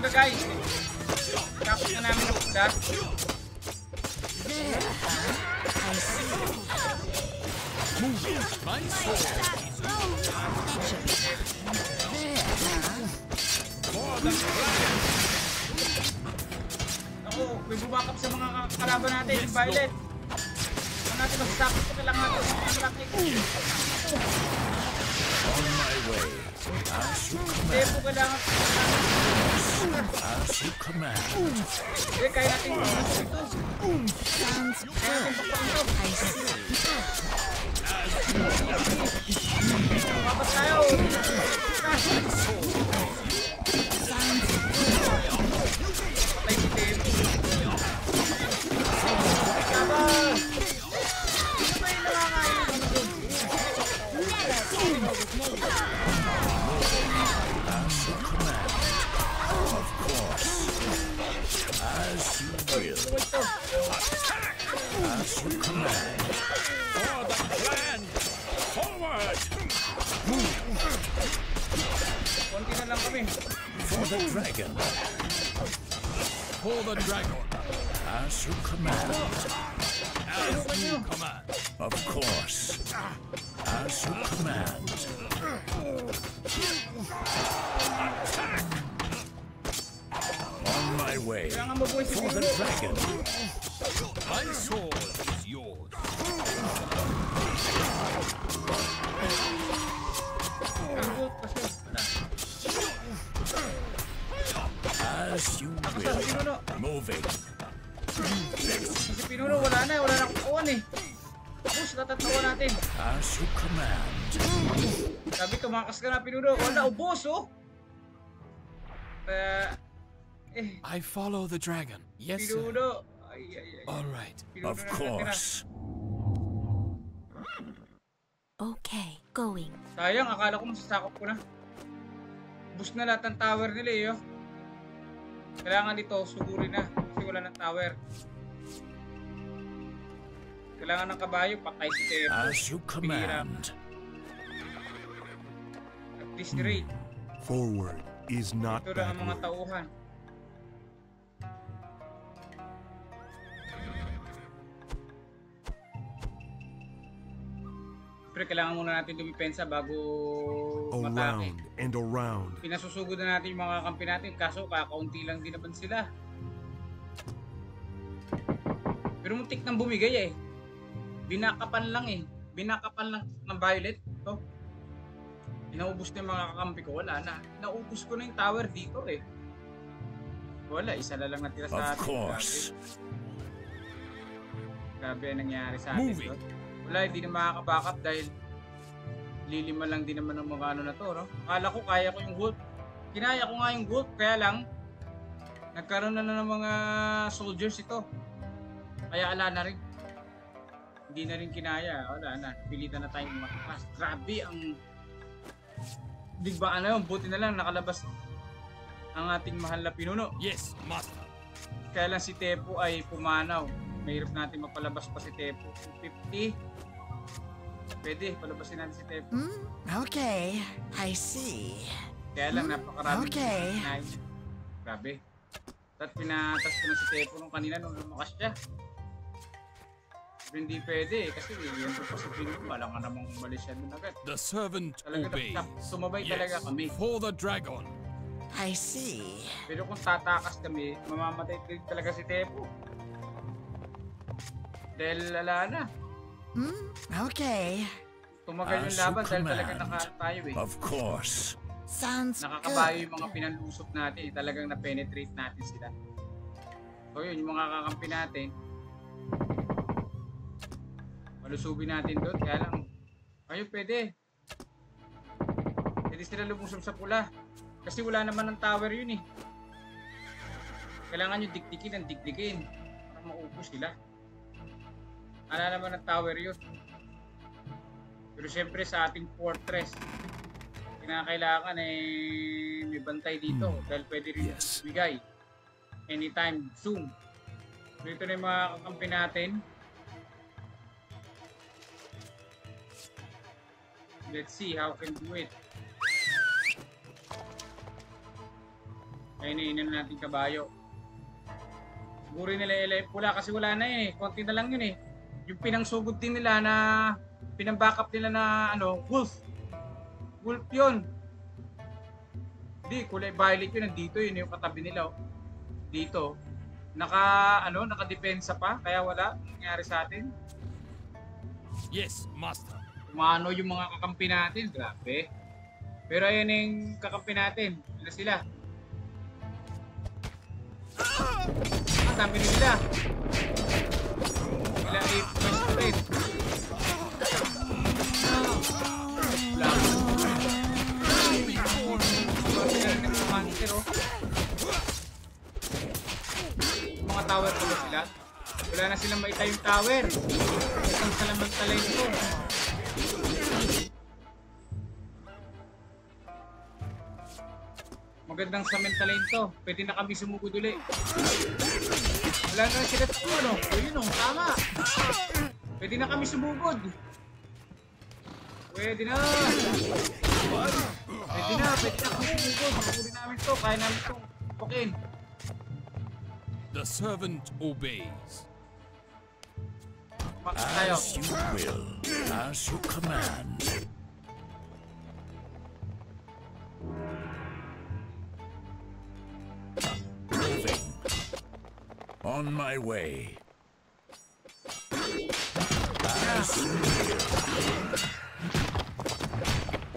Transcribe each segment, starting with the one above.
pula guys. Tapos na namin ang pula. Ako, may bubakap sa mga kalaban natin, yung Violet. Ano natin, magsasakit ko na lang natin sa traffic. On my way. As you command. Tempo kailangan. As you command. Kaya natin ito. Sounds good. I see. Mapas tayo. Sounds Patay si Tempo. Sabang! Ano ba yung nakakain? As you command. Of course. As you will. As you command. For the clan! Forward! Konti na lang kami. For the dragon. For the dragon. As you command. As you command. Of course. As you command. On my way. Kailangan mabuhay si For the Pinuno. dragon. My sword is yours. Ang gold kasi. As you Ako sa will. Pinuno. Moving. Si Pinuno wala na. Wala na kukuhan eh. Tapos natatawa natin. As you command. Sabi tumakas ka na Pinuno. Wala, ubos oh. I follow the dragon. Yes, sir. Pinuno. Ay. All right. Pinuno Of na natira. course. okay. Going. Sayang, akala ko masasakop ko na. Boost na lahat ng tower nila eh. Oh. Kailangan dito, sugurin na. Kasi wala ng tower. Kailangan ng kabayo, patay si Tempo. As you command. At this rate, Forward is not ito lang ang mga backward. tauhan. Siyempre, kailangan muna natin dumipensa bago matake. Around and around. Pinasusugod na natin yung mga kampi natin, kaso kakaunti lang din naman sila. Pero muntik nang bumigay eh. Binakapan lang eh. Binakapan lang ng Violet. Ito. Inaubos na yung mga kakampi ko. Wala na. Naubos ko na yung tower dito eh. Wala. Isa na lang natira sa Of atin. course. Grabe ang nangyari sa atin. Moving. Wala. Hindi na makaka-backup dahil lilima lang din naman ng mga ano na to. No? Akala ko kaya ko yung gold. Kinaya ko nga yung gold. Kaya lang nagkaroon na ng mga soldiers ito. Kaya ala na rin. Hindi na rin kinaya. Wala na. Pilitan na tayong matakas. Grabe ang... Di ba ano yun? Buti na lang nakalabas ang ating mahal na Pinuno. Yes, master. Kaya lang si Tepo ay pumanaw. Mahirap natin mapalabas pa si Tepo. 250. Pwede, palabasin natin si Tepo. Okay. I see. Kaya lang napakarami. Okay. Grabe. At pinatas ko na si Tepo nung kanina nung lumakas siya. Pero hindi pwede kasi yung pa si Pinuno, wala nga namang umalis siya dun agad. The servant Talaga obeys. sumabay talaga kami. For the dragon. I see. Pero kung tatakas kami, mamamatay din talaga si Tepo. Dahil ala na. Okay. Tumagal yung As you laban dahil talaga command. nakaano tayo eh. Of course. Sounds Nakakabayo good. yung mga pinalusot natin eh. Talagang na-penetrate natin sila. So yun, yung mga kakampi natin. Malusubin natin doon. Kaya lang, ayun pwede. Pwede sila lumusob sa pula. Kasi wala naman ng tower yun eh. Kailangan nyo dikdikin ang dikdikin. Para maubos sila. Wala naman ng tower yun. Pero syempre sa ating fortress, kinakailangan eh may bantay dito dahil pwede rin Yes. bigay anytime soon. So ito na yung mga kakampi natin. Let's see how can do it. Kaya iniinan natin kabayo. Siguro nila pula kasi wala na yun eh. Konti na lang yun eh. Yung pinangsugod din nila na pinambackup nila na ano, wolf. Wolf yun. Hindi, kulay violet yun. Nandito yun yung katabi nila. Oh. Dito. Naka-depensa pa. Kaya wala nangyari sa atin. Yes, master. Umano yung mga kakampi natin. Grabe. Pero ayun yung kakampi natin. Sila sila. Ang dami nila. Sila ay rin. Wala. Sila rin ng monster, oh. Mga tower ko ba sila? Wala na silang maitayong tower. Isang salamantala ito. Magandang samantalain to. Pwede na kami sumugod uli. Wala na sila ito, ano? O yun, oh, tama. Pwede na kami sumugod. Pwede na. Pwede na kami sumugod. Sumugod namin to. Kaya namin to. Okay. The servant obeys. Bakit tayo? As you will, as you command. Moving. On my way. As you will.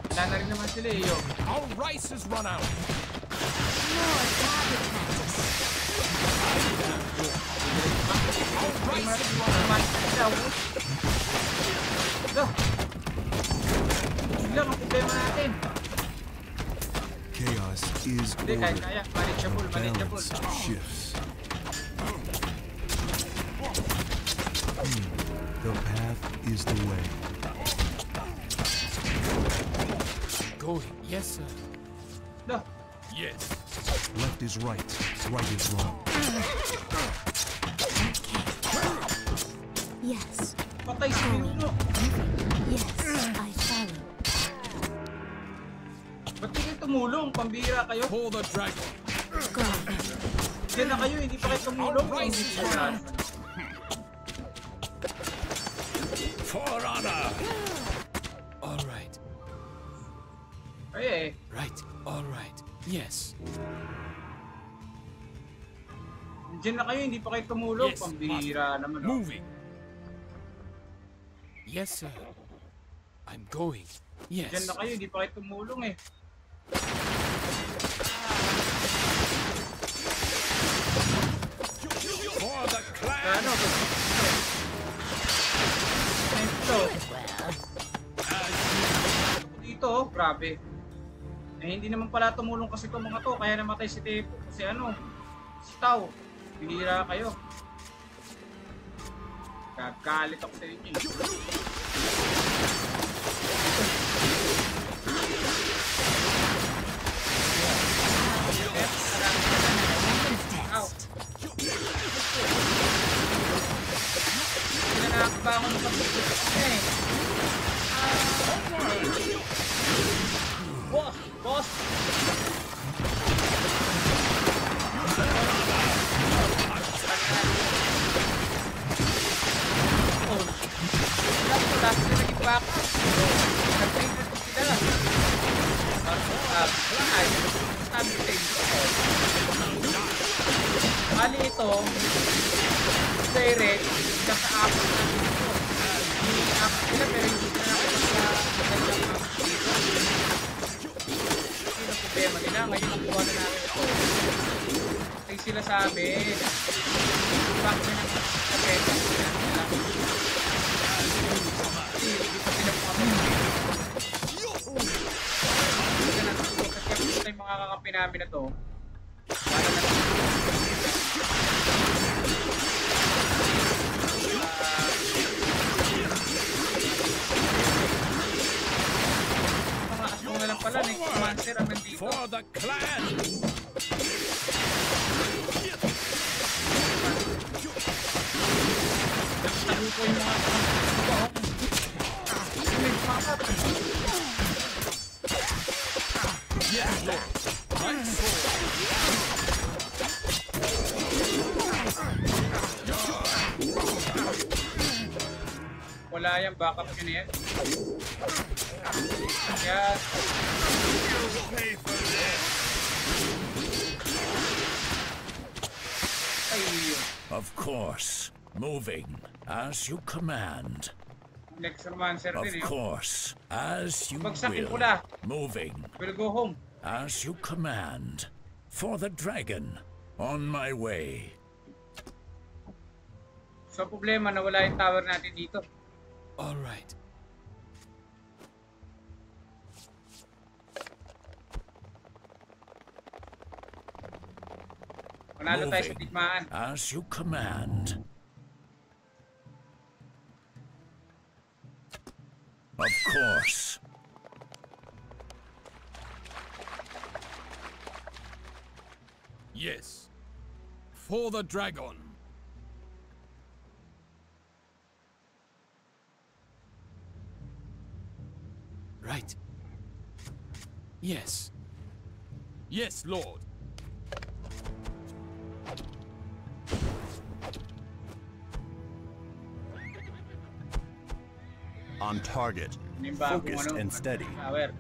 Wala na rin naman sila eh, yo. Our rice has run out. More cabbage patties. Our rice has run out. Naman sila, oh. Ito. Yun lang ang problema natin. Chaos is Hindi, kaya. order. Manageable. Balance shifts. The path is the way. Going. Yes, sir. Ito. Yes. Left is right. Right is wrong. Yes, Patay si Minuno. yes, I follow. Ba't di kayo tumulong? Pambira kayo. For the dragon. Go. Diyan na kayo, hindi pa kayo tumulong. Alright. For honor. All right. Ay eh. Right. All right. Yes. Diyan na kayo, hindi pa kayo tumulong. Yes, Pambira naman. Oh. Moving. Yes, sir. I'm going. Diyan Yes. na kayo, hindi pa kayo tumulong eh. For the clan. Ano? Ito. Dito, oh, grabe. Eh, hindi naman pala tumulong kasi itong mga to. Kaya namatay si Tepo. Kasi ano, si Tao. Bihira kayo. Gagalit ako sa inyo. Hindi na nakakabangon ng kapatid eh. Boss! Boss! Wala sila naging backup. Nag-trigger ko sila. Sabi ko bali ito, direct, sila sa Apple na dito. Hindi Apple sila pero hindi sila nakita sa magandang Apple dito. Hindi na problema nila. Ngayon ang kuha na namin ito. Ay sila sabi, bakit na naman sa beta sila nila. Hindi pa sila pumamin. Hindi na natulog kasi ang gusto yung mga kakampi namin na to. Para na mga asong na lang pala, next monster ang nandito. For the clan. Nagtago ko yung mga Yes, Lord. Right sword. wala yan, backup yun yan. Yan. Ay, yun. Of course. Moving as you command. Necromancer Of din eh. course. As you Bagsakin will. pula. Moving We'll go home. as you command. For the dragon. On my way. So, problema, nawala yung tower natin dito. All right. Panalo tayo sa Moving tikmaan. as you command. Of course. Yes. For the dragon. Right. Yes. Yes, Lord. On target. Yung bagong Focused and steady. tower.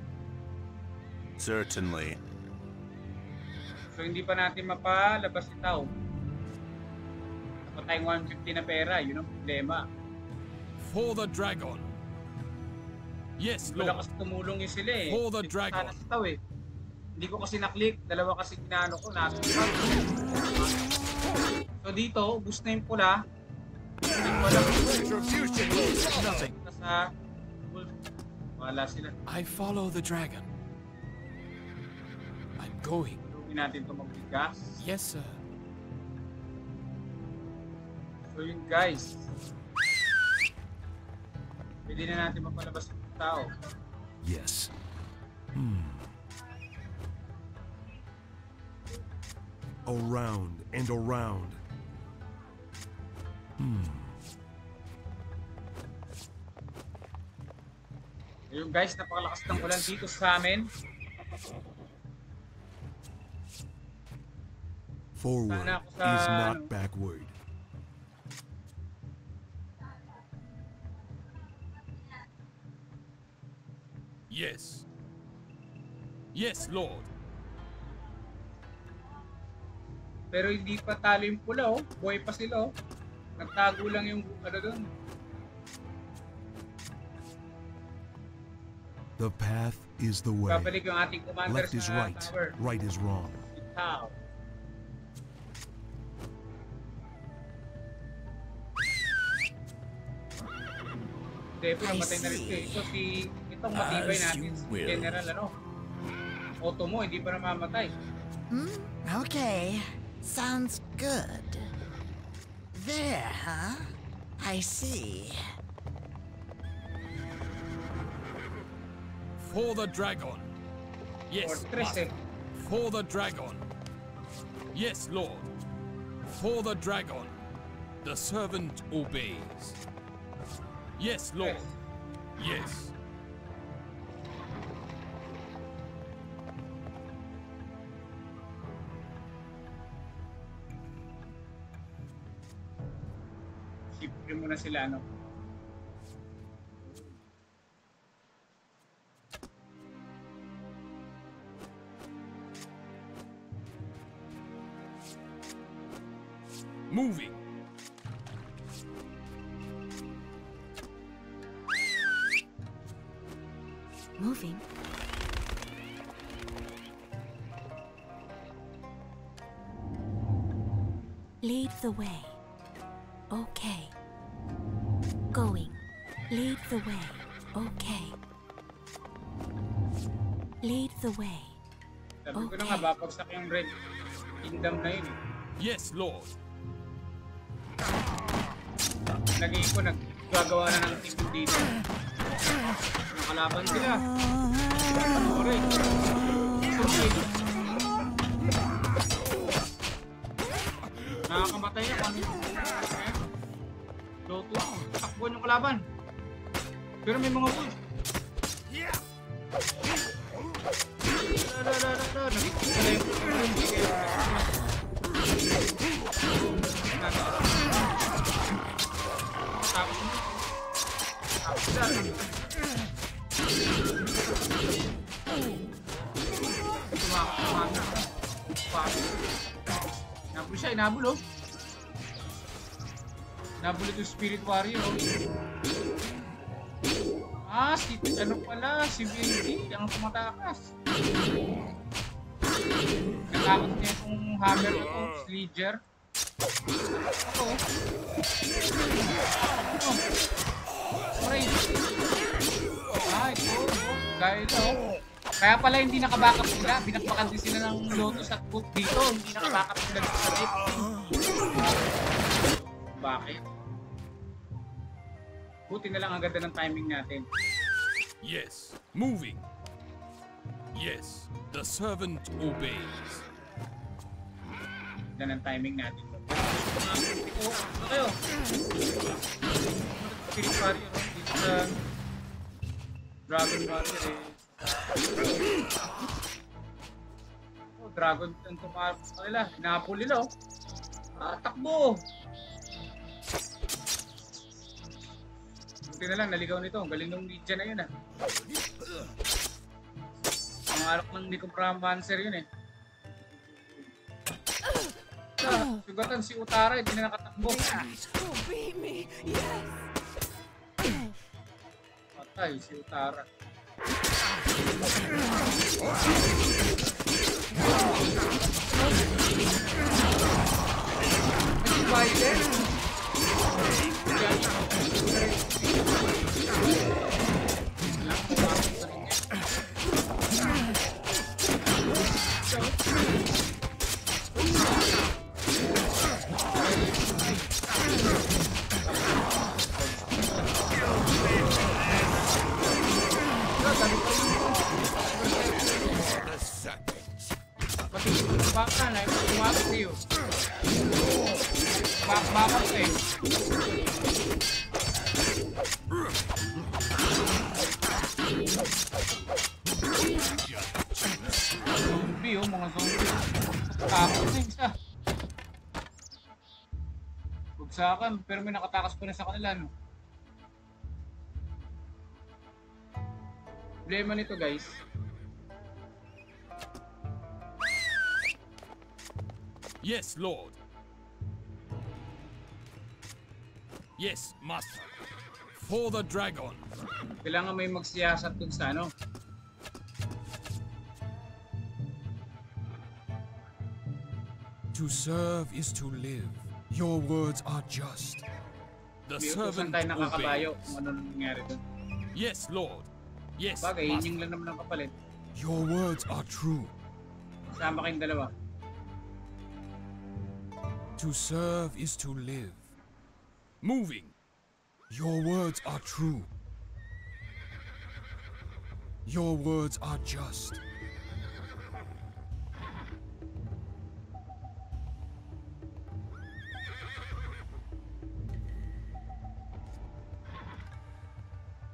Certainly. So, hindi pa natin mapalabas si Tao. Dapat tayong 150 na pera. Yun ang problema. For the dragon. Yes, Lord. Wala kasi tumulong yung sila eh. For the Hindi ko dragon. sana si Tao eh. Hindi ko kasi na-click. Dalawa kasi ginano ko. So, dito, ubus na yung pula. Nothing. Sa wolf. Wala sila. I follow the dragon. I'm going. Tulungin natin ito magbigas. Yes, sir. So yun guys. Pwede na natin mapalabas yung tao. Yes. Around and around. Yung guys, napakalakas ng ulan dito sa amin. Forward Sana ako is sa, not ano, backward. Yes. Yes, Lord. Pero hindi pa talo yung pula oh. Buhay pa sila oh. Nagtago lang yung ano doon. The path is the way. Babalik yung ating commander Left is sa right. tower. Right is wrong. Si Tao. Depo, namatay na rin ito eh. Ito si, itong matibay As natin, you si will. General ano. Auto mo, hindi pa namamatay. Okay. Sounds good. There, huh? I see. For the dragon. Yes, Fortress eh. master. For the dragon. Yes, Lord. For the dragon. The servant obeys. Yes, Lord. Yes. Sipin mo na sila ano. Moving. Moving. Lead the way. Okay. Going. Lead the way. Okay. Lead the way. Sabi ko na nga, babagsak yung Red Kingdom na yun eh. Yes, Lord. Lagi ko naggagawa na ng team dito. Nakalaban sila. Alright. Nakakamatay na kami. Loto. Takbuhan yung kalaban. Pero may mga wolf. Nakikita na yung tapos mo. Tumakas. Inabol siya, inabol oh. Inabol ito Spirit Warrior. Ah, ano pala, si Vindy, ang tumatakas. Natakot niya itong hammer ito, Sledger. Ako. Aray. Ah, ito. Dahil ito. Kaya pala hindi nakabackup sila. Binakbakan din sila ng Lotus at Boot dito. Hindi nakabackup sila dito sa tip. Bakit? Buti na lang ang ganda ng timing natin. Yes, moving. Yes, the servant obeys. Ganda ng timing natin. Ano kayo? Spirit Warrior. Dito sa Dragon Warrior eh. Oh, Dragon ang tumarap sa kanila. Hinapol nila oh. Ah, takbo! Buti na lang, naligaw nito. Ang galing ng ninja na yun ah. Ang alak ng Necromancer yun eh. Sugatan si Utara, hindi na nakatakbo. Patay si Utara. Ay, Biden! Baka na, kumapit sa'yo. Bakit eh. Zombie oh, mga zombie. Takot na isa. Bugsakan, pero may nakatakas pa na sa kanila, no? Problema nito guys. Yes, Lord. Yes, Master. For the dragon. Kailangan may magsiyasat dun sa ano. To serve is to live. Your words are just. The May servant utusan tayo nakakabayo obeys. kung ano nangyari dun. Yes, Lord. Yes, Bagay, yun Master. yung lang naman ang kapalit. Your words are true. Sama kayong dalawa. To serve is to live. Moving. Your words are true. Your words are just.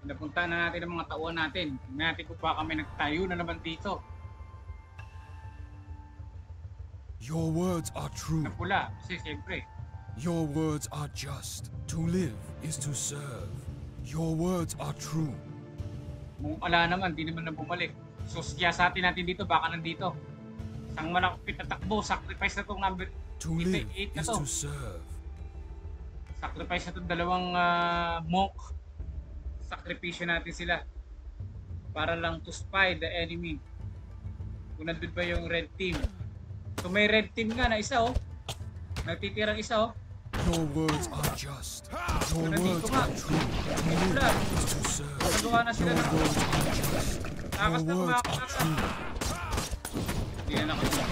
Pinapunta na natin ang mga tauhan natin. Tingnan natin kung baka may nagtayo na naman dito. Your words are true. Napula, kasi siyempre. Your words are just. To live is to serve. Your words are true. Kung wala naman, di naman na bumalik. So siyasatin natin dito, baka nandito. Isang malakapit na takbo, sacrifice na itong number To live 8 na is to. to serve. Sacrifice na itong dalawang monk. Sakripisyo natin sila. Para lang to spy the enemy. Kung nandun ba yung red team. So may red team nga na isa oh. Nagtitirang isa oh. Your words are just. Your Nandito words nga. are true. To Wala. live is to serve. Nagawa na sila Your ng words are just. takas Your na words are kumakakas. true. Hindi na nakagawa.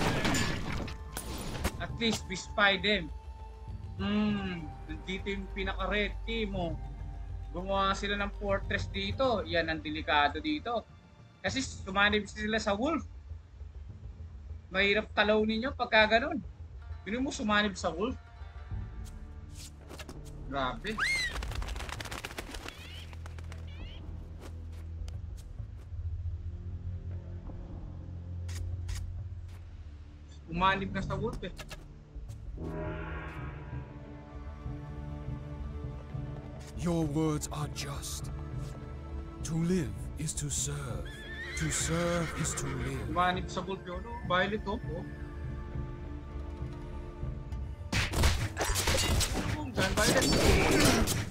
At least we spy them. Nandito yung pinaka-red team oh. Gumawa sila ng fortress dito. Yan ang delikado dito. Kasi sumanib sila sa wolf. Mahirap talawin ninyo pagka ganun. Pino mo sumanib sa wolf. Grabe. Umanib na sa wolf eh. Your words are just. To live is to serve. To serve is to live. Umanib sa gold yun. Violet Hope, oh. Gan Violet.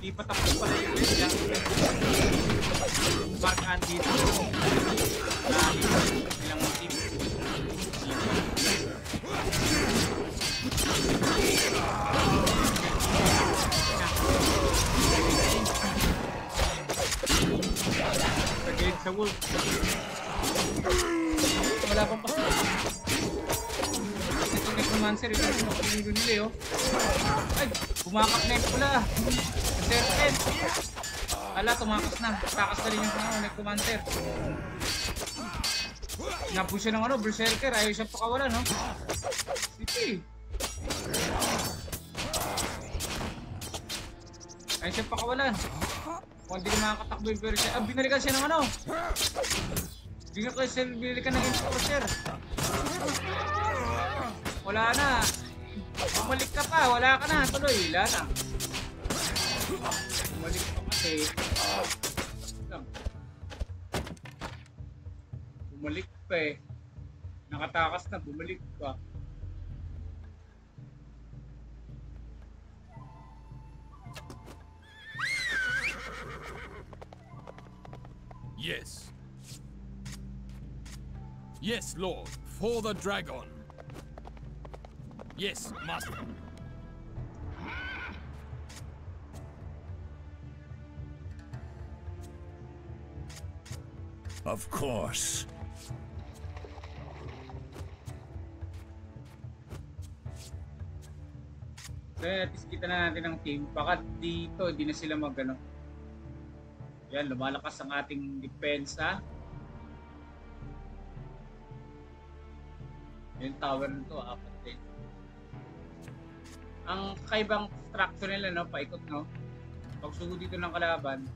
Di pa tapos pala yung red yan. Mark Andy dito. Ilang team. Pag-aid sa wolf. Wala pang pasok. Itong necromancer, ito yung pinilo nila, oh. Ay, bumakap na yung pula. Serpent. Ala, tumakas na. Takas na rin yung necromancer. Napush siya ng berserker. Ayaw siya pakawalan, no? Sige. Ayaw siya pakawalan. Kung hindi na makakatakbo yung berserker. Ah, binalikan siya ng binalikan ng enforcer. Wala na. Bumalik ka pa. Wala ka na. Tuloy. Wala na. Bumalik ka kasi. Bumalik pa eh. Nakatakas na. Bumalik pa. Yes. Yes, Lord. For the dragon. Yes, Master. Of course. So, at least kita na natin ang team. Baka dito, hindi na sila mag-ano. Yan, lumalakas ang ating depensa. Yung tower nito, apat din. Ang kakaibang structure nila, no, paikot, no? Pag sugo dito ng kalaban,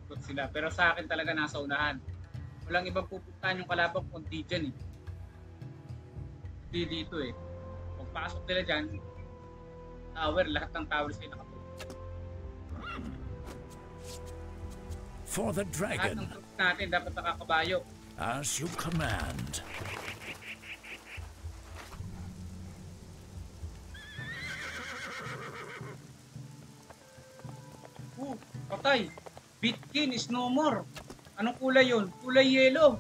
ikot sila. Pero sa akin talaga nasa unahan. Walang ibang pupuntahan yung kalaban kundi dyan, eh. Hindi dito, eh. Pagpasok nila dyan, tower, lahat ng towers ay nakapulot. For the Lahat dragon, ng troops natin dapat nakakabayo. as you command. Patay. Bitkin is no more. Anong kulay yun? Kulay yellow.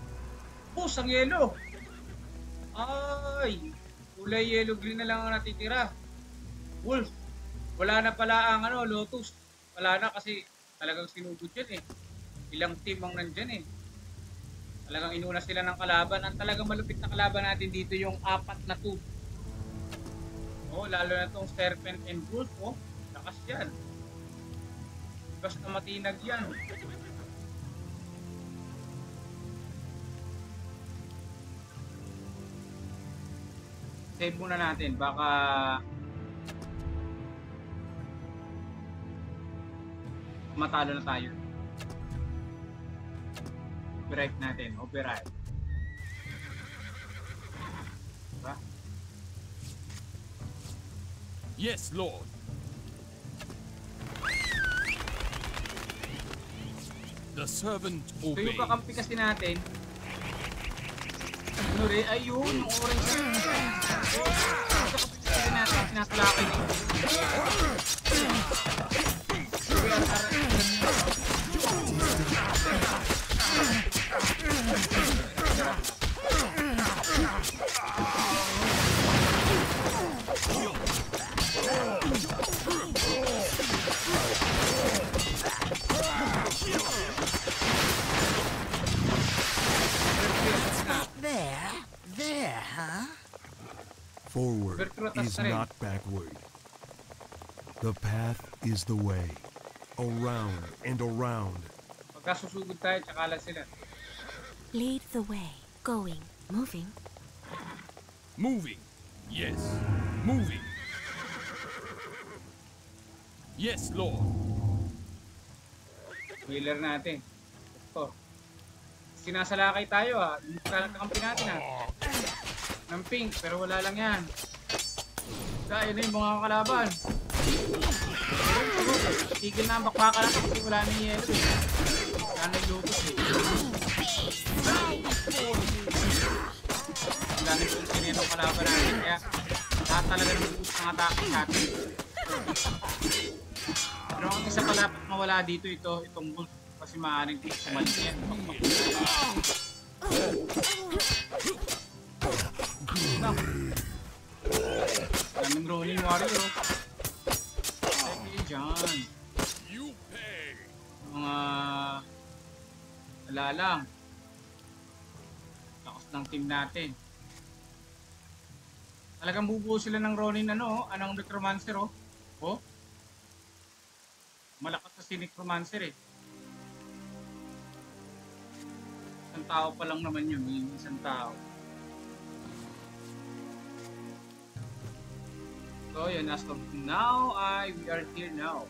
Ang yellow. Ay. Kulay yellow green na lang ang natitira. Wolf. Wala na pala ang Lotus. Wala na kasi talagang sinugod yan eh. Ilang team ang nandyan eh. Talagang inuna sila ng kalaban. Ang talagang malupit na kalaban natin dito yung 4 na 2. Oh, lalo na tong Serpent and Wolf. Oh, lakas yan. Basta matinag yan. Save muna natin. Baka matalo na tayo. Override natin. Override. Diba? Yes, Lord. The servant So obeys. yung kakampi kasi natin, ano rin, ayun, yung orange na. Yung kakampi kasi natin, sinasalakay dito. There, huh? Forward is not backward. The path is the way. Around and around. Pagkasusugod tayo, tsaka lang sila. Lead the way. Going. Moving. Moving. Yes. Moving. Yes, Lord. Wheeler natin. Ito. Sinasalakay tayo ha. Hindi ka lang kakampi natin ha. Ng pink, pero wala lang yan. Dahil na yung mga kalaban. Tigil na ang bakbaka lang kasi wala na yung yellow eh. Wala na yung Lotus eh. Ang dami kong sinino kalaban natin, kaya lahat talaga ng boost ng atake sa atin. Pero ang isa pa dapat mawala dito, itong boost. Kasi maaaring sumalit yan. Daming rolling warrior. Sige dyan. Mga alalang. Lakas ng team natin. Talagang bubuo sila ng Ronin anong Necromancer oh. Oh. Malakas na si Necromancer eh. Isang tao pa lang naman yun, isang tao. So yun, as of now, we are here now.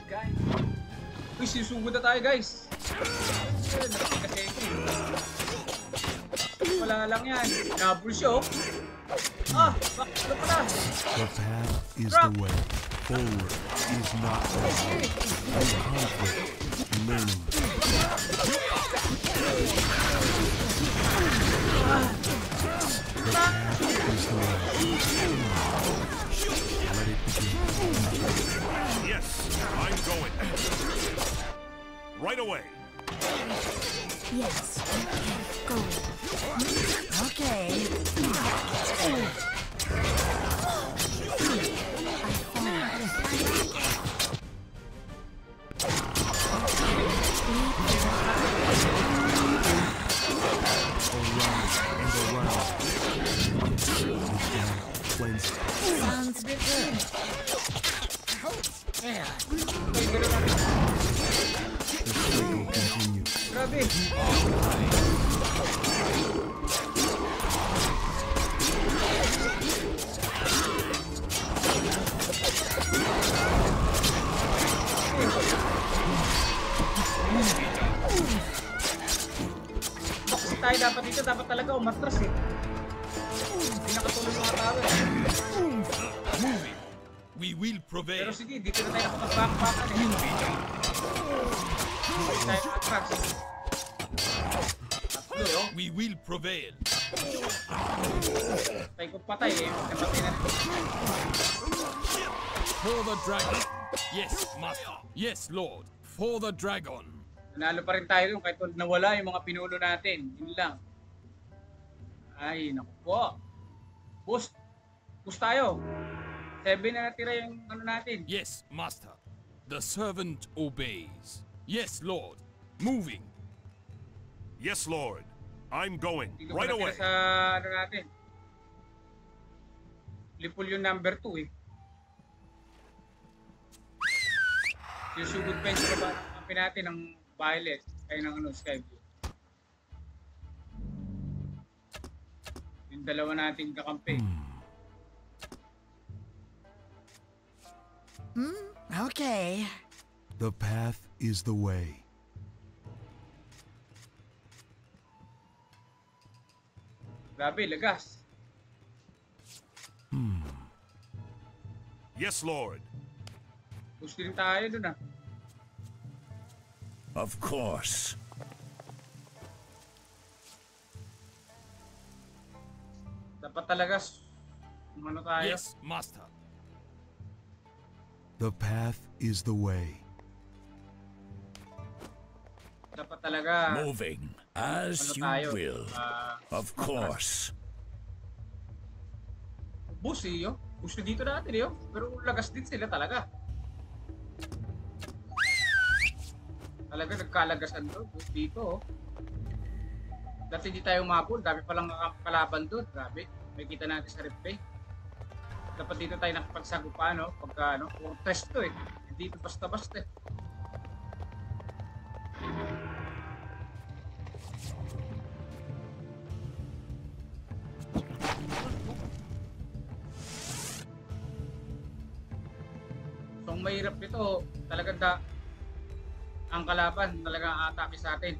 Guys. Uy, sisugod na tayo guys. Wala lang yan. Double show. Bakit ano pala? The path is the way. Forward is not backward. Conflict, learning. The path is the way. Let it begin. Yes, I'm going. Right away. Yes, okay, going. Okay. Sounds good. Yeah. The cycle continues. Grabe. Kasi tayo dapat dito, dapat talaga umatras eh. Hindi nakatulog mga tao eh. Moving. We will Pero prevail. sige, dito na tayo nakapag-backpackan eh. Hindi tayo atras. Tatlo yun. We will prevail. Patay ko patay eh. Napatay na rin. For the dragon. Yes, master. Yes, lord. For the dragon. Nanalo pa rin tayo kahit nawala yung mga pinuno natin. Yun lang. Ay, naku po. Boost. Boost tayo. 7 na natira yung ano natin. Yes, master. The servant obeys. Yes, lord. Moving. Yes, lord. I'm going. Hindi ko Right pa natira away. sa ano natin. Lipol yung number 2 eh. Yung sugod pa yung kampi natin ng Violet. Kaya ng ano, Skyblue. Yung dalawa nating kakampi. Okay. The path is the way. Grabe, lagas. Yes, lord. Gusto din tayo dun ah. Of course. Dapat talaga ano tayo. Yes, master. The path is the way. Dapat talaga Moving as ano you tayo. will. Of course. Bus eh yo. Gusto dito natin yo. Pero lagas din sila talaga. Talaga nagkalagasan doon. Dito oh. Dati hindi tayo umabol. Dami palang kalaban doon. Grabe. May kita natin sa replay. Dapat dito tayo nakapagsagupa, no? Pagka, ano, puro test to eh. Hindi ito basta-basta eh. So, ang mahirap nito, talagang ang kalaban talagang aatake sa atin.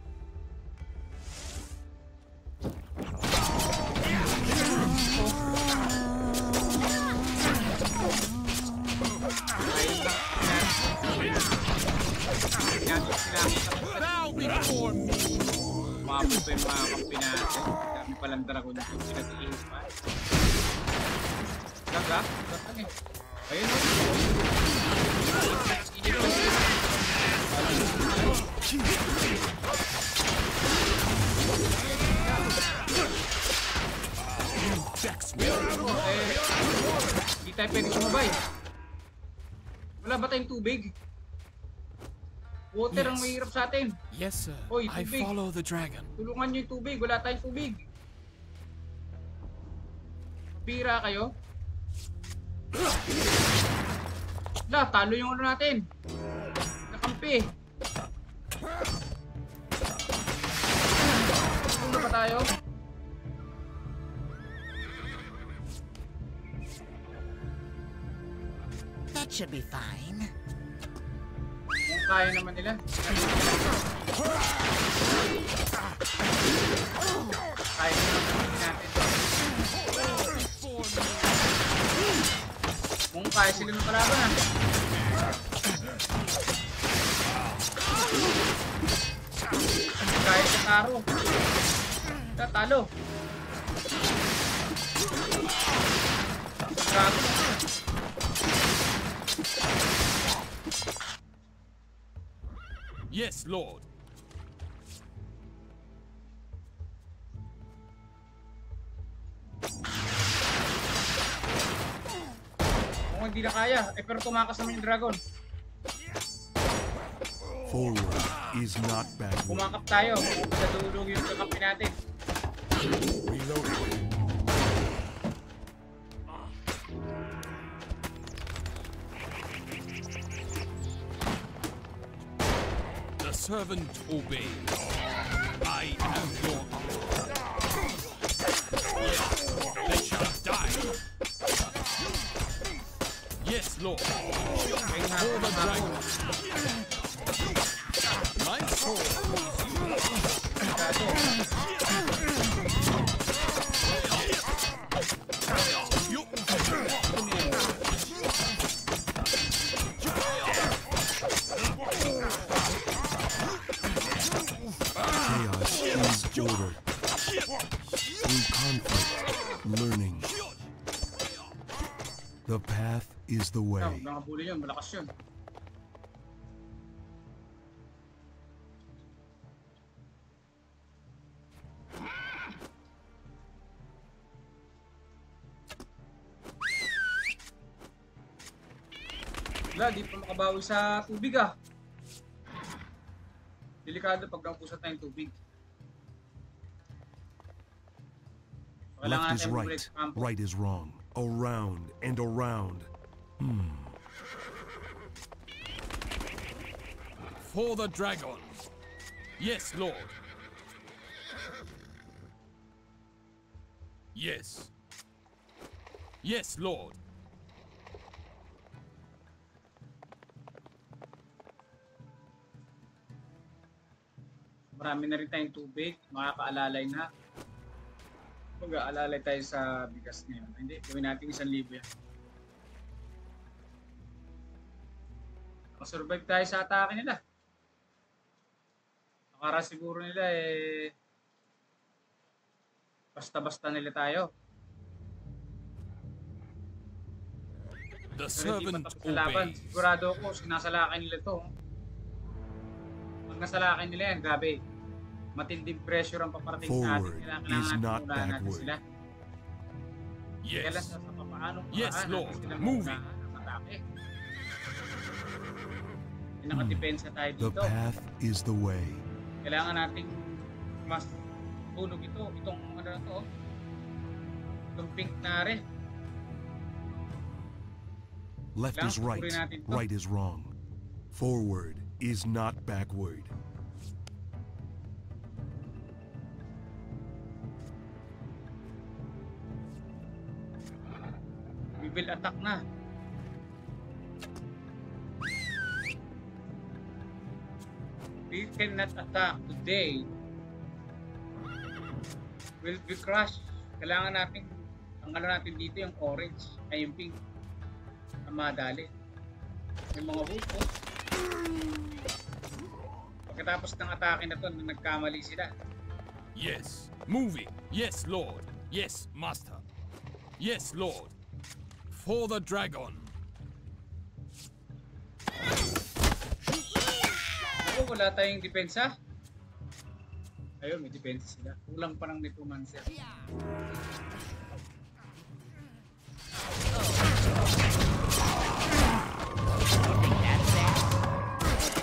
Bow before me. Umabot pa yung mga kampi natin. Dami palang dragon yung pinag-iipan. Gaga? Gaga eh. Ayun o. Hindi tayo pwede sumabay. Wala ba tayong tubig? Water ang Yes. mahirap sa atin. Yes, sir. Oy, I tubig. follow the dragon. Tulungan nyo yung tubig. Wala tayong tubig. Pira kayo. Wala, talo yung ano natin. Nakampi. Tulungan pa tayo. That should be fine. Kung kaya naman nila. Kaya naman natin. Kung kaya sila ng kalaban ah. Kaya sa taro. Talo. Grabe. Yes, Lord. Kung hindi na kaya, pero tumakas naman yung dragon. Forward is not backward. Kumakap tayo. Nadulog yung kakampi natin. Reloading. The servant obeys. I am your uncle. Yes, they shall die. Yes, Lord. For the dragon. My sword. Chaos is order. Through conflict, learning. The path is the way. Nakabuli yun, malakas yun. Wala, di pa makabawi sa tubig ah. Delikado pag naupusat na yung tubig. Left is right, right is wrong. Around and around. For the dragon. Yes, Lord. Yes. Yes, Lord. Marami na rin tayong tubig, makakaalalay na. Mag-aalalay tayo sa bigas ngayon. Hindi, gawin natin 1,000 yan. Nakasurvive tayo sa atake nila. Nakara siguro nila basta-basta nila tayo. The Pero hindi servant pa tapos na laban. obeys. Sigurado ako, sinasalakay nila to. Pag nasalakay nila yan, grabe. Matinding pressure ang paparating sa atin. Forward Kailangan is natin not unahan natin backward. sila. Kailan Yes. sa papaanong Yes, paraan Lord. natin sila Moving. maunahan ng atake. Nakadepensa tayo The dito. path is the way. Kailangan nating mas tunog ito. Itong ano na to. Itong pink na rin. Left Lang, is right, tuturin natin to. right is wrong. Forward is not backward. We will attack na. We cannot attack today. Will be crushed. Kailangan natin, ang ano natin dito yung orange, ay yung pink. Ang madali. May mga buko. Pagkatapos ng atake na to, nagkamali sila. Yes. Moving. Yes, Lord. Yes, Master. Yes, Lord. For the dragon. Ako, wala tayong depensa. Ayun, may depensa sila. Kulang pa ng necromancer.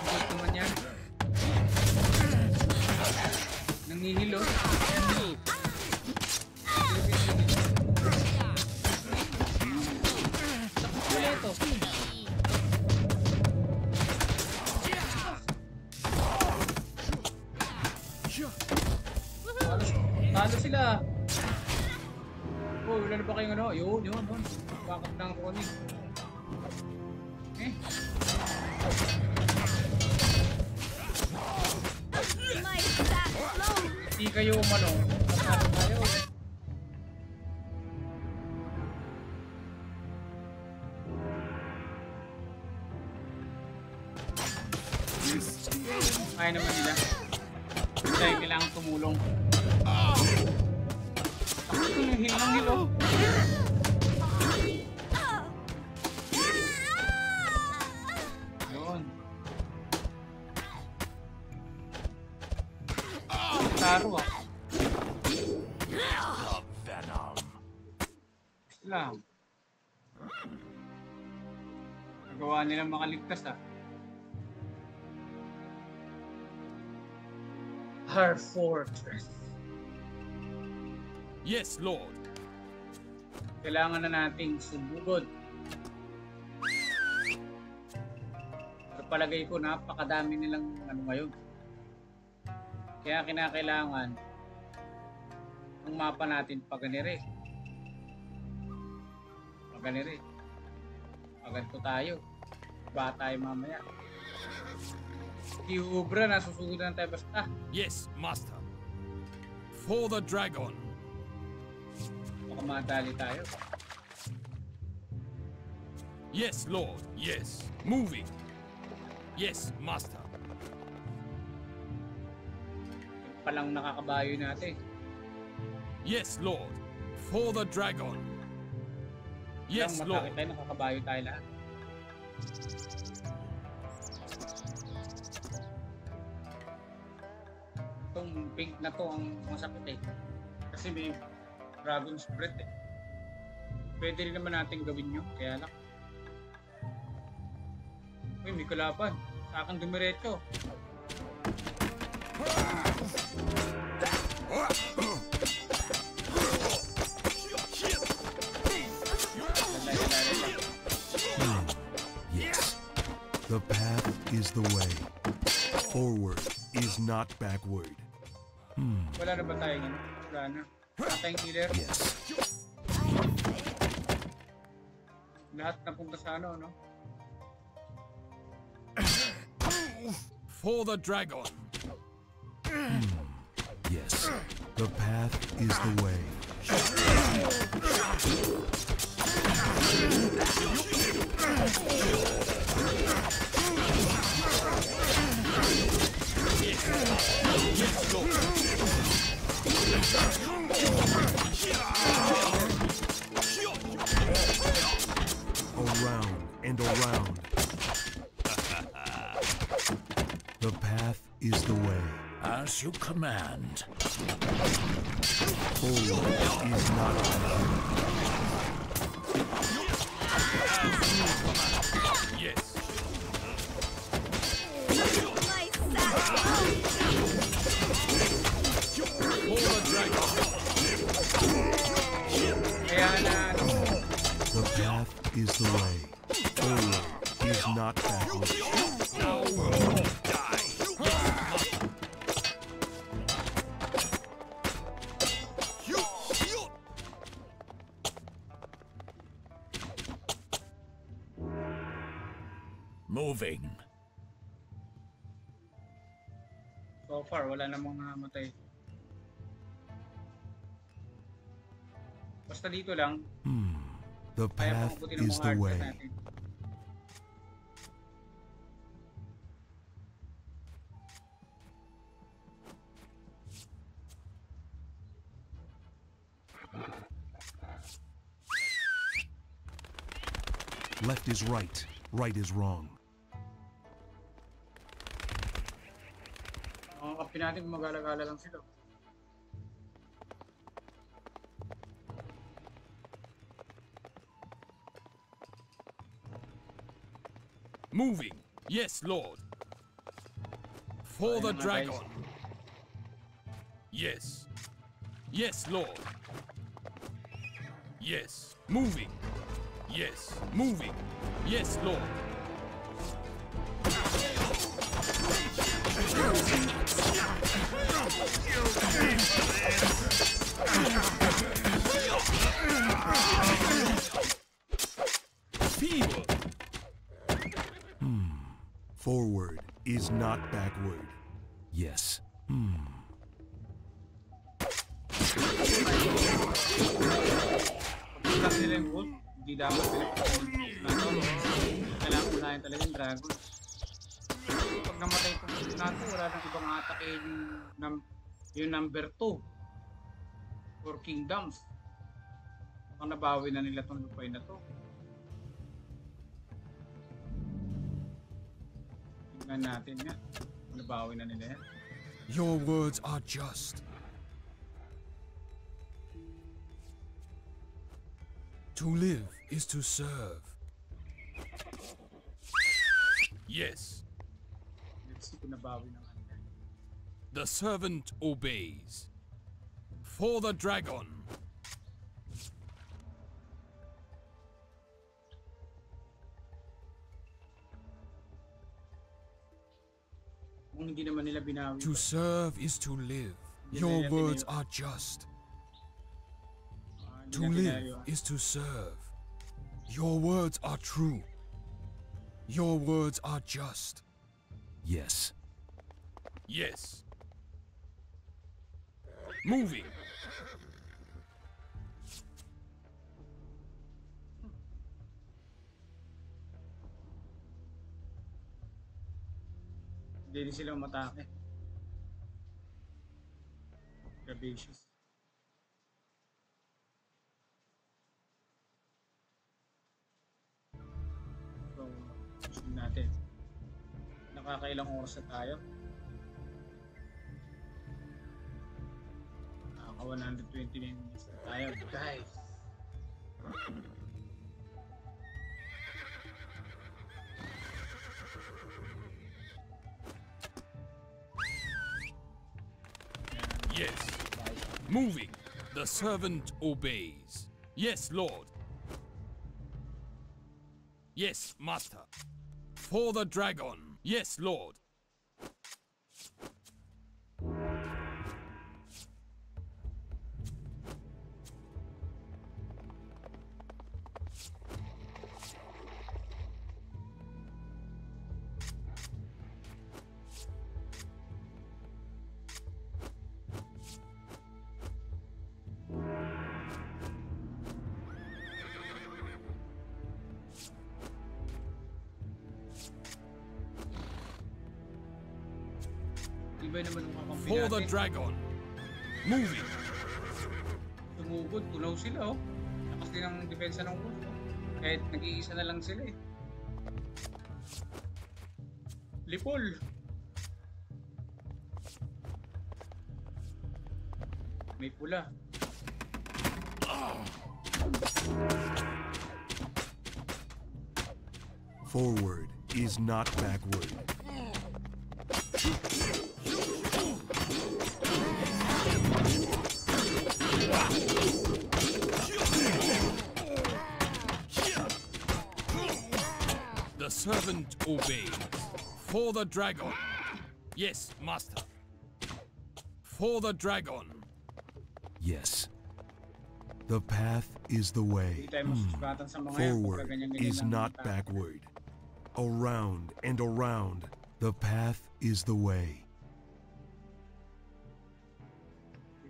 Bakit naman yan? Nangihilo. Wala ito. Talo sila. Oh, wala na ba kayong ano? Yun. Bakit ng Ronnie? Eh? Like that flow. Hindi kayo umano. Talo tayo. Kaya naman nila. Kaya kailangan tumulong. Ito yung hilo. Yun. Taro ah. Lang. Nagawa nilang makaligtas ah. Our fortress. Yes, Lord. Kailangan na nating sumugod. Sa palagay ko, napakadami nilang ano ngayon. Kaya kinakailangan ang mapa natin paganire. Paganto tayo. Ba tayo mamaya. Di ubra, nasusunod na tayo basta. Yes, Master. For the dragon. Baka madali tayo. Yes, Lord. Yes. Moving. Yes, Master. Yung palang nakakabayo natin. Yes, Lord. For the dragon. Yes, Lang Lord. matakit tayo, nakakabayo tayo lahat. Itong pink na to ang masakit eh. Kasi may dragon's breath eh. Pwede rin naman natin gawin yun, kaya lang. Uy, may kalaban. Sa akin dumiretso. Yes. The path is the way. Forward is not backward. Wala na ba tayo yan? Wala na. Wala tayong healer. Yes. Lahat napunta sa ano, no? For the dragon. Yes. The path is the way. Around and around. The path is the way. As you command. Forward is not backward. Yes. Like that flow. For the dragon. Kaya na, ano, The path is the way. not backward. Now we'll all die. Moving. So far, wala namang namatay. Basta dito lang, The kaya path mabuti ng is mga the hardware way. natin. Left is right, right is wrong. Mga kampi natin, gumagala-gala lang sila. Moving. Yes, Lord. For the Ayun, mga dragon. guys. Yes. Yes, Lord. Yes. Moving. Yes. Moving. Yes, Lord. Feeble. Forward is not backward. Yes. Pag nila yung gold, hindi dapat pinapasin nato. Kailangan unahin talaga yung dragon. Pag namatay itong gold nato, wala nang ibang atake yung number 2 for kingdoms. Pag nabawi na nila itong lupay na to. Tingnan natin nga. Kung nabawi na nila yan. Your words are just. To live is to serve. Yes. Let's see kung nabawi na nga nila. The servant obeys. For the dragon. Kung hindi naman nila binawi. To serve is to live. Hindi Your nila words binawi. are just. Hindi To na live binawi. is to serve. Your words are true. Your words are just. Yes. Yes. Moving. Hindi rin sila umatake. Grabacious. So, susunod natin. Nakakailang oras na tayo. Nakaka 120 minutes na tayo, guys. Yes. Moving. The servant obeys. Yes, Lord. Yes, Master. For the dragon. Yes, Lord. Iba naman ang kakampi For the natin. dragon. Moving. Tumugod, tunaw sila oh. Lakas din ang depensa ng wolf oh. Kahit nag-iisa na lang sila eh. Lipol! May pula. Forward is not backward. The servant obeys. For the dragon. Yes, master. For the dragon. Yes. The path is the way. Hindi tayo masusugatan sa mga yan. Forward Pagka ganyan-ganyan is lang not ang backward. Around and around. The path is the way.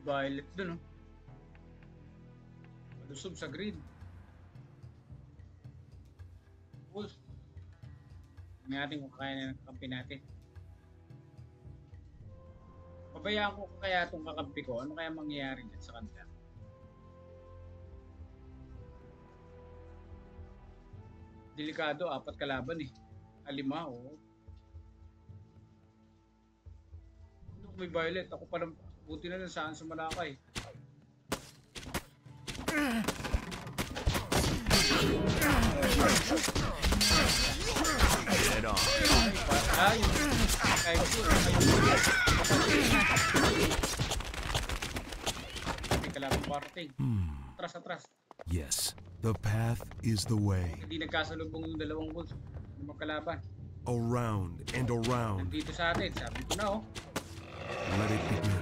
Violet dun, oh. Malusog sa grid. Wolf. Tingnan natin kung kaya na ng kakampi natin. Pabayaan ko kaya itong kakampi ko. Ano kaya mangyayari dyan sa kanila? Delikado, 4 kalaban eh. 5, oh. Ano kung may Violet? Ako pa lang, buti na lang saan sa Malakay. Get on. Ay, kayo po. May kalaban parating. Atras, atras. Yes. The path is the way. Hindi nagkasalubong yung dalawang bulls. Yung magkalaban. Around and around. Nandito sa atin. Sabi ko na, oh. Let it begin.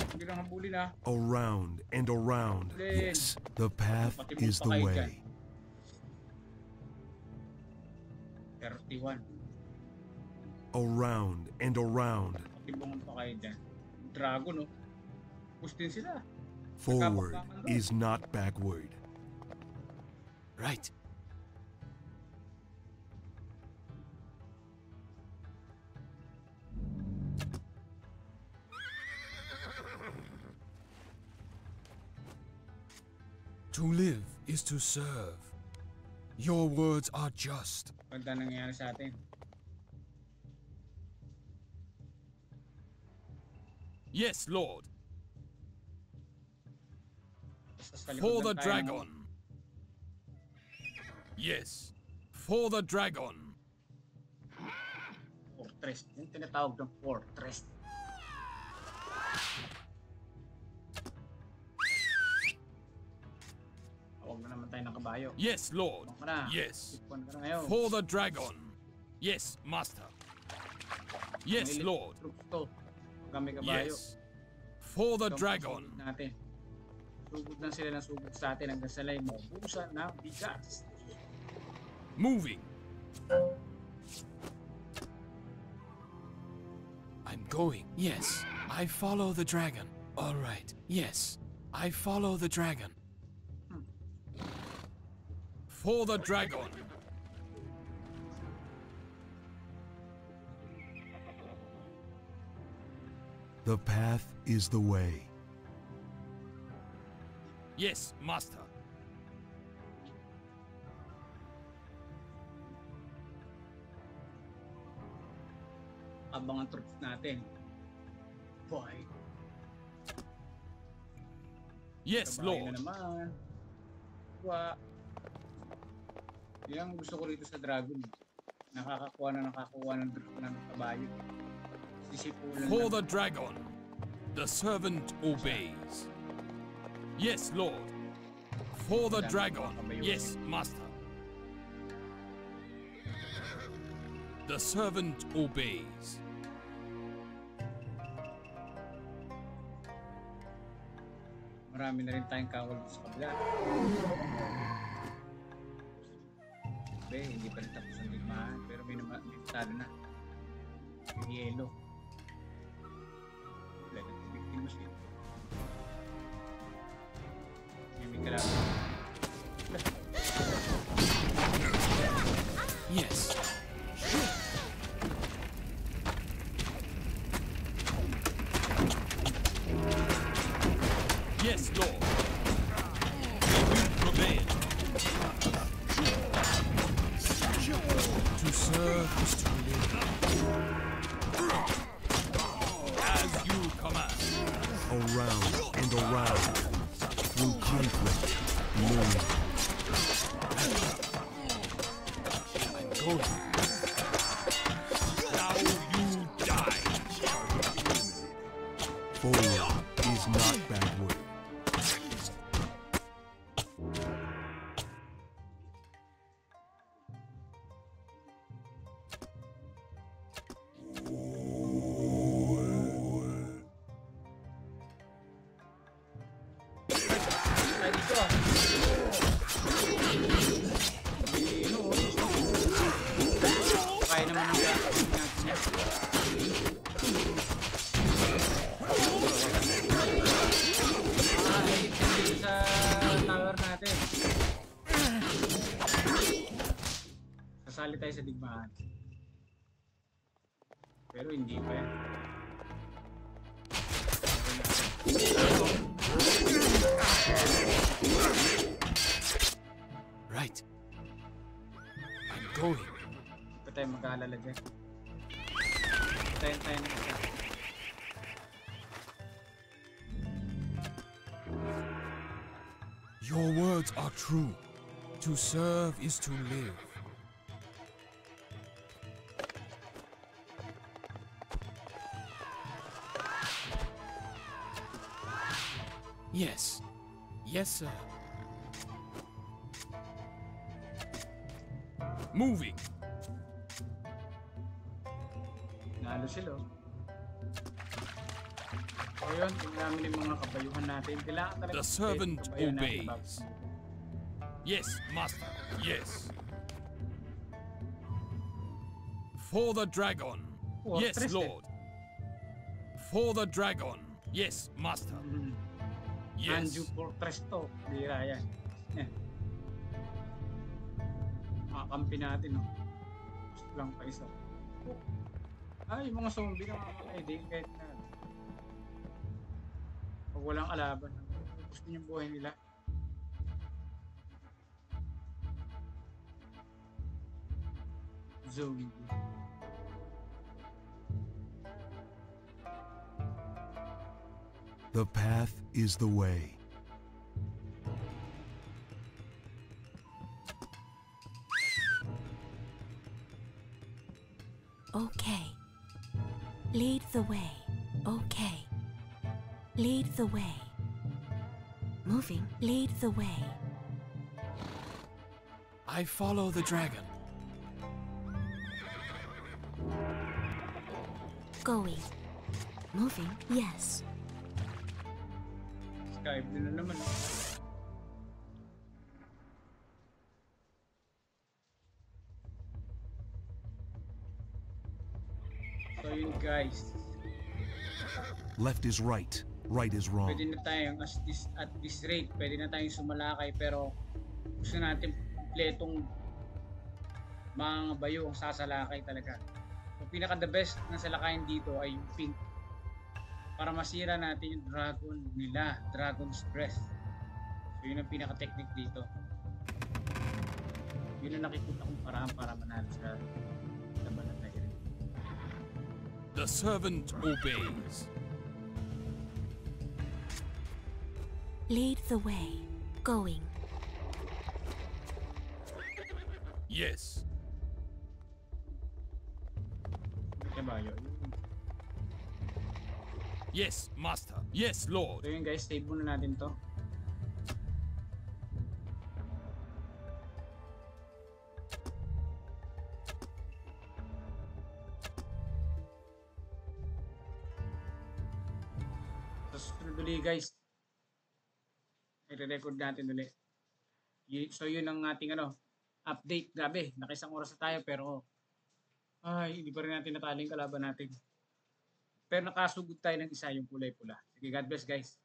Hindi lang habulin, ah. Around and around. Yes. The path is the way. 31. Around and around. Patibungan pa kayo dyan. Dragon, oh. Push din sila. Forward is not backward. Right. To live is to serve. Your words are just. Ganda nangyayari sa atin. Yes, Lord. Basta sa likod For lang the tayo, dragon. Yes. For the dragon. Fortress. Yung tinatawag ng fortress. Tawag na naman tayo ng kabayo. Yes, Lord. Tawag ka na. Yes. Tikpan ka na ngayon. For the dragon. Yes, master. Yes, Elite Lord. Troops to. Pagka may kabayo. Yes. For the Ito ang dragon. sugod natin. Sugod na sila ng sugod sa atin hanggang sa lay maubusan ng bigas. Moving. I'm going. Yes, I follow the dragon. All right. Yes, I follow the dragon. For the dragon. The path is the way. Yes, master. Abangan troops natin. Boy. Yes, Kabayo Lord. na naman. Yan ang gusto ko rito sa dragon. Nakakakuha ng kabayo. Sisipulan For lang. the dragon. The servant obeys. Yes, Lord. For the dragon. Yes, master. The servant obeys. Marami na rin tayong kawal sa kabila. Hindi pa rin tapos ang ligmaan. Pero may talo na. Yung yelo. Wala na. Victimus yun. May kalaban. Yes. Yes, Lord. May will prevail. To serve is to live. As you command. around and around. Through conflict, learning. I'm going. Now you die. Forward is not backward. Ay, dito ah. Kaya naman ang gagawin natin yan. Higit na dito sa tower natin. Sasali tayo sa digmaan. Pero hindi pa yan. Right. I'm going. Hindi pa tayo mag-aalala dyan. Tayo na isa. Your words are true. To serve is to live. Yes. Yes, sir. Moving. Nalo sila. O yun, tingnan namin yung mga kabayuhan natin. Kailangan talaga The servant kabayuhan natin, obeys. Yes, master. Yes. For the dragon. Oh, Yes, tres, lord. For the dragon. Yes, master. Yes. Anju Fortress to. Bira yan. Makakampi natin, no? Gusto lang pa isa. Ay, yung mga zombie na makakalay din kahit na. Pag walang kalaban, gusto niyo buhay nila. Zombie. The path is the way. Okay. Lead the way. Okay. Lead the way. Moving. Lead the way. I follow the dragon. Going. Moving. Yes. Skype din na naman. So yun guys. Left is right. Right is wrong. Pwede na tayong at this rate, pwede na tayong sumalakay pero gusto natin kompletong mga bayo ang sasalakay talaga. Yung pinaka the best na salakayin dito ay yung pink. Para masira natin yung dragon nila, Dragon's Breath. So yun ang pinaka technique dito. Yun ang nakikita kong paraan para manalo sa laban na tayo. The servant obeys. Lead the way. Going. Yes. Diba yun? Yes, master. Yes, lord. So yun guys, save muna natin to. So susunod ulit guys. I-record natin ulit. So yun ang ating update. Grabe, nakisang oras na tayo pero ay, hindi pa rin natin natalo yung kalaban natin. Pero nakasugod tayo ng isa yung kulay pula. Sige, God bless guys.